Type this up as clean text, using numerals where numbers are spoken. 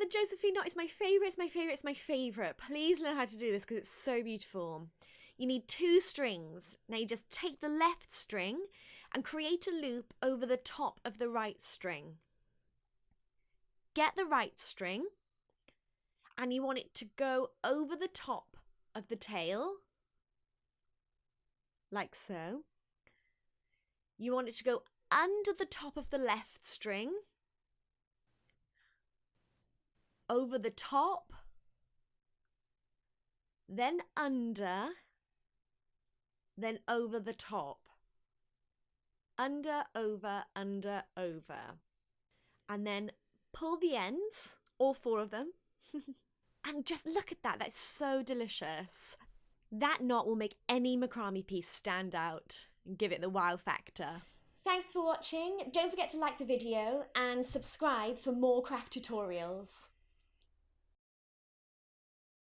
Josephine Knot is my favourite, it's my favourite. Please learn how to do this because it's so beautiful. You need 2 strings. Now you just take the left string and create a loop over the top of the right string. Get the right string and you want it to go over the top of the tail, like so. You want it to go under the top of the left string, over the top, then under, then over the top. Under, over, under, over. And then pull the ends, all 4 of them. And just look at that, that's so delicious. That knot will make any macrame piece stand out and give it the wow factor. Thanks for watching. Don't forget to like the video and subscribe for more craft tutorials.